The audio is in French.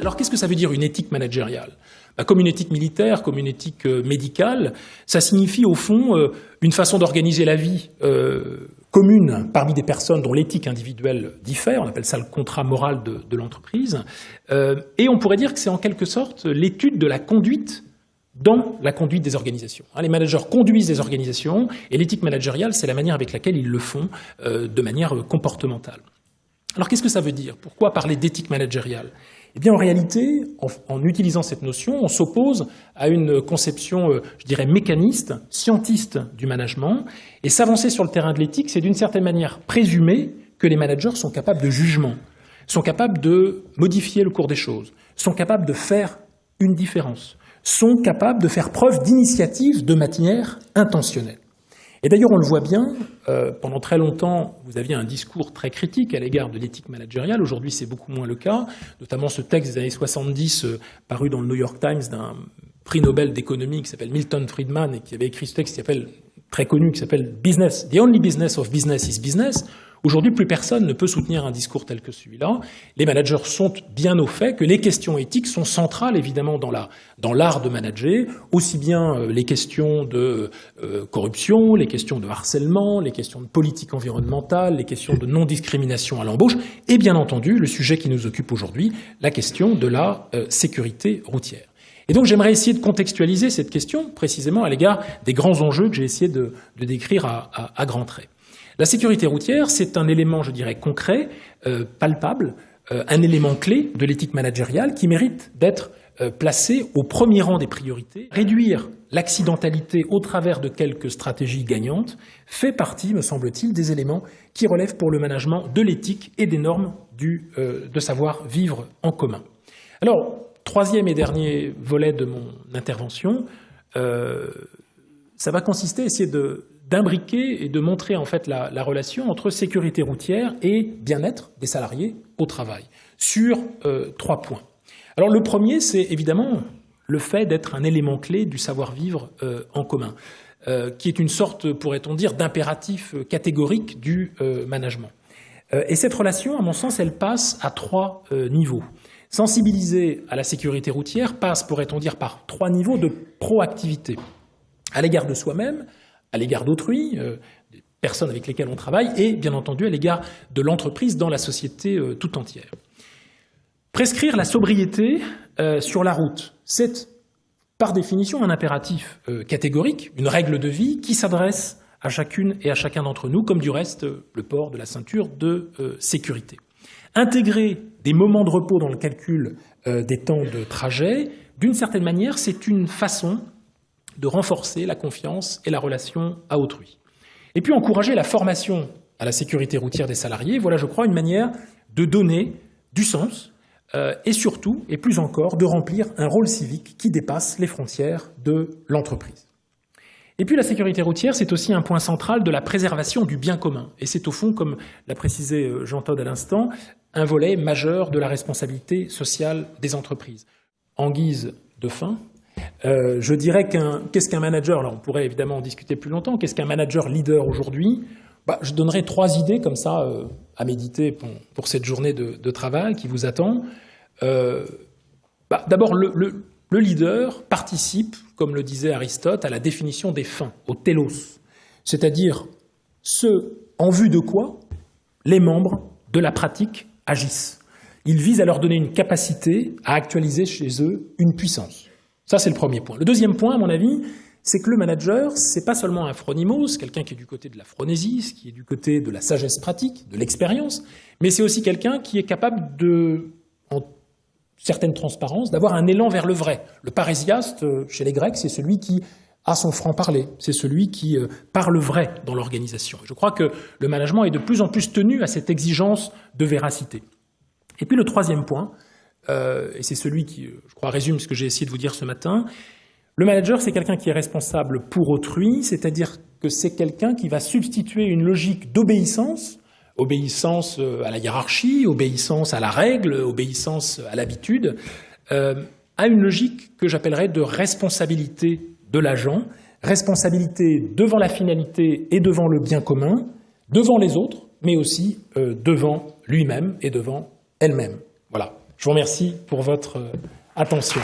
Alors qu'est-ce que ça veut dire une éthique managériale ? Comme une éthique militaire, comme une éthique médicale, ça signifie au fond une façon d'organiser la vie commune parmi des personnes dont l'éthique individuelle diffère. On appelle ça le contrat moral de l'entreprise. Et on pourrait dire que c'est en quelque sorte l'étude de la conduite dans la conduite des organisations. Les managers conduisent des organisations et l'éthique managériale, c'est la manière avec laquelle ils le font de manière comportementale. Alors qu'est-ce que ça veut dire ? Pourquoi parler d'éthique managériale ? Eh bien, en réalité, en utilisant cette notion, on s'oppose à une conception, je dirais, mécaniste, scientiste du management. Et s'avancer sur le terrain de l'éthique, c'est d'une certaine manière présumer que les managers sont capables de jugement, sont capables de modifier le cours des choses, sont capables de faire une différence, sont capables de faire preuve d'initiative de manière intentionnelle. Et d'ailleurs, on le voit bien, pendant très longtemps, vous aviez un discours très critique à l'égard de l'éthique managériale. Aujourd'hui, c'est beaucoup moins le cas, notamment ce texte des années 70 paru dans le New York Times d'un prix Nobel d'économie qui s'appelle Milton Friedman et qui avait écrit ce texte qui s'appelle, très connu, qui s'appelle « Business, the only business of business is business ». Aujourd'hui, plus personne ne peut soutenir un discours tel que celui-là. Les managers sont bien au fait que les questions éthiques sont centrales, évidemment, dans l'art de manager, aussi bien les questions de corruption, les questions de harcèlement, les questions de politique environnementale, les questions de non-discrimination à l'embauche, et bien entendu, le sujet qui nous occupe aujourd'hui, la question de la sécurité routière. Et donc, j'aimerais essayer de contextualiser cette question, précisément à l'égard des grands enjeux que j'ai essayé de décrire à grands traits. La sécurité routière, c'est un élément, je dirais, concret, palpable, un élément clé de l'éthique managériale qui mérite d'être placé au premier rang des priorités. Réduire l'accidentalité au travers de quelques stratégies gagnantes fait partie, me semble-t-il, des éléments qui relèvent pour le management de l'éthique et des normes de savoir-vivre en commun. Alors, troisième et dernier volet de mon intervention, ça va consister à essayer d'imbriquer et de montrer en fait la relation entre sécurité routière et bien-être des salariés au travail, sur 3 points. Alors le premier, c'est évidemment le fait d'être un élément clé du savoir-vivre en commun, qui est une sorte, pourrait-on dire, d'impératif catégorique du management. Et cette relation, à mon sens, elle passe à 3 niveaux. Sensibiliser à la sécurité routière passe, pourrait-on dire, par 3 niveaux de proactivité, à l'égard de soi-même, à l'égard d'autrui, des personnes avec lesquelles on travaille, et bien entendu à l'égard de l'entreprise dans la société tout entière. Prescrire la sobriété sur la route, c'est par définition un impératif catégorique, une règle de vie qui s'adresse à chacune et à chacun d'entre nous, comme du reste le port de la ceinture de sécurité. Intégrer des moments de repos dans le calcul des temps de trajet, d'une certaine manière, c'est une façon de renforcer la confiance et la relation à autrui. Et puis encourager la formation à la sécurité routière des salariés, voilà, je crois, une manière de donner du sens et surtout, et plus encore, de remplir un rôle civique qui dépasse les frontières de l'entreprise. Et puis la sécurité routière, c'est aussi un point central de la préservation du bien commun. Et c'est au fond, comme l'a précisé Jean Todt à l'instant, un volet majeur de la responsabilité sociale des entreprises. En guise de fin, je dirais qu'est-ce qu'un manager ? Alors on pourrait évidemment en discuter plus longtemps. Qu'est-ce qu'un manager leader aujourd'hui ? Je donnerai 3 idées comme ça à méditer pour cette journée de travail qui vous attend. D'abord, le leader participe, comme le disait Aristote, à la définition des fins, au télos, c'est-à-dire ce en vue de quoi les membres de la pratique agissent. Il vise à leur donner une capacité à actualiser chez eux une puissance. Ça, c'est le premier point. Le deuxième point, à mon avis, c'est que le manager, c'est pas seulement un phronimos, quelqu'un qui est du côté de la phronésie, qui est du côté de la sagesse pratique, de l'expérience, mais c'est aussi quelqu'un qui est capable en certaine transparence, d'avoir un élan vers le vrai. Le parésiaste, chez les Grecs, c'est celui qui a son franc-parler, c'est celui qui parle vrai dans l'organisation. Je crois que le management est de plus en plus tenu à cette exigence de véracité. Et puis le troisième point, et c'est celui qui, je crois, résume ce que j'ai essayé de vous dire ce matin, le manager, c'est quelqu'un qui est responsable pour autrui, c'est-à-dire que c'est quelqu'un qui va substituer une logique d'obéissance, obéissance à la hiérarchie, obéissance à la règle, obéissance à l'habitude, à une logique que j'appellerais de responsabilité de l'agent, responsabilité devant la finalité et devant le bien commun, devant les autres, mais aussi devant lui-même et devant elle-même. Voilà. Je vous remercie pour votre attention.